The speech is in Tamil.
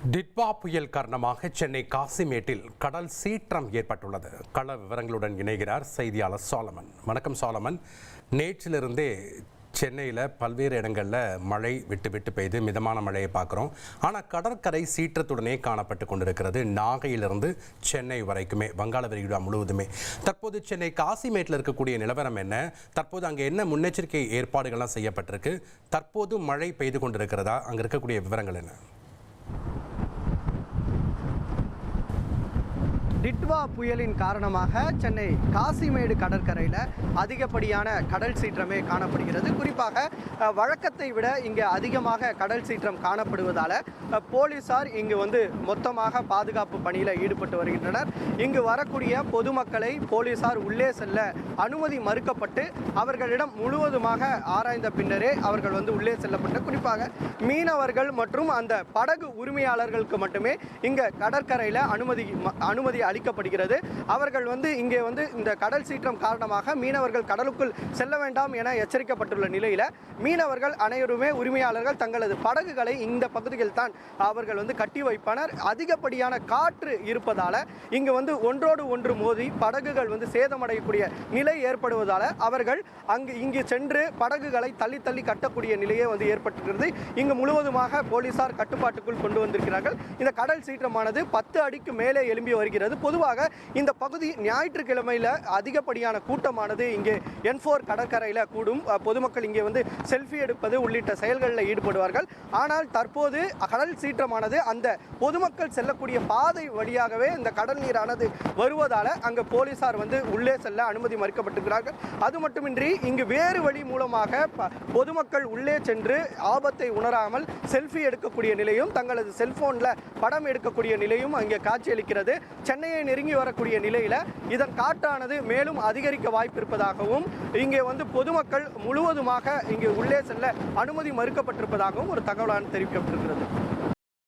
டிட்வா புயல் காரணமாக சென்னை காசிமேட்டில் கடல் சீற்றம் ஏற்பட்டுள்ளது. கள விவரங்களுடன் இணைகிறார் செய்தியாளர் சாலமன். வணக்கம் சாலமன். நேற்றிலிருந்தே சென்னையில் பல்வேறு இடங்களில் மழை விட்டு பெய்து மிதமான மழையை பார்க்குறோம். ஆனால் கடற்கரை சீற்றத்துடனே காணப்பட்டு கொண்டிருக்கிறது. நாகையிலிருந்து சென்னை வரைக்குமே, வங்காள விரிகுடா முழுவதுமே. தற்போது சென்னை காசிமேட்டில் இருக்கக்கூடிய நிலவரம் என்ன? தற்போது அங்கே என்ன முன்னெச்சரிக்கை ஏற்பாடுகள்லாம் செய்யப்பட்டிருக்கு? தற்போது மழை பெய்து கொண்டிருக்கிறதா? அங்கே இருக்கக்கூடிய விவரங்கள் என்ன? டிட்வா புயலின் காரணமாக சென்னை காசிமேடு கடற்கரையில் அதிகப்படியான கடல் சீற்றமே காணப்படுகிறது. குறிப்பாக வழக்கத்தை விட இங்கே அதிகமாக கடல் சீற்றம் காணப்படுவதால் போலீசார் இங்கு மொத்தமாக பாதுகாப்பு பணியில் ஈடுபட்டு வருகின்றனர். இங்கு வரக்கூடிய பொதுமக்களை போலீசார் உள்ளே செல்ல அனுமதி மறுக்கப்பட்டு அவர்களிடம் முழுவதுமாக ஆராய்ந்த பின்னரே அவர்கள் உள்ளே செல்லப்பட்டு, குறிப்பாக மீனவர்கள் மற்றும் அந்த படகு உரிமையாளர்களுக்கு மட்டுமே இங்கே கடற்கரையில் அனுமதி அளிக்கப்படுகிறது. அவர்கள் இங்கே இந்த கடல் சீற்றம் காரணமாக மீனவர்கள் கடலுக்குள் செல்ல வேண்டாம் என எச்சரிக்கப்பட்டுள்ள நிலையில் மீனவர்கள் அனைவருமே உரிமையாளர்கள் தங்களது படகுகளை இந்த பகுதியில் தான் அவர்கள் கட்டி வைப்பனர். அதிகப்படியான காற்று இருப்பதால் இங்கு ஒன்றோடு ஒன்று மோதி படகுகள் சேதமடையக்கூடிய நிலை ஏற்படுவதால் அவர்கள் இங்கு சென்று படகுகளை தள்ளி கட்டக்கூடிய நிலையே ஏற்பட்டிருக்கிறது. இங்கு முழுவதுமாக போலீசார் கட்டுப்பாட்டுக்குள் கொண்டு வந்திருக்கிறார்கள். இந்த கடல் சீற்றமானது 10 அடிக்கு மேலே எழும்பி வருகிறது. பொதுவாக இந்த பகுதி ஞாயிற்றுக்கிழமையில் அதிகப்படியான கூட்டமானது இங்கே N4 கடற்கரையில் கூடும். பொதுமக்கள் இங்கே செல்ஃபி எடுப்பது உள்ளிட்ட செயல்களில் ஈடுபடுவார்கள். ஆனால் தற்போது கடல் சீற்றமானது அந்த பொதுமக்கள் செல்லக்கூடிய பாதை வழியாகவே இந்த கடல் நீரானது வருவதால் அங்கு போலீசார் உள்ளே செல்ல அனுமதி மறுக்கப்பட்டிருக்கிறார்கள். அது மட்டுமின்றி இங்கு வேறு வழி மூலமாக பொதுமக்கள் உள்ளே சென்று ஆபத்தை உணராமல் செல்ஃபி எடுக்கக்கூடிய நிலையும் தங்களது செல்போனில் படம் எடுக்கக்கூடிய நிலையும் அங்கே காட்சியளிக்கிறது. சென்னையை நெருங்கி வரக்கூடிய நிலையில் இதன் காற்றானது மேலும் அதிகரிக்க வாய்ப்பு இருப்பதாகவும் இங்கே பொதுமக்கள் முழுவதுமாக இங்கே உள்ளே செல்ல அனுமதி மறுக்கப்பட்டிருப்பதாகவும் ஒரு தகவலான தெரிவிக்கப்பட்டிருக்கிறது.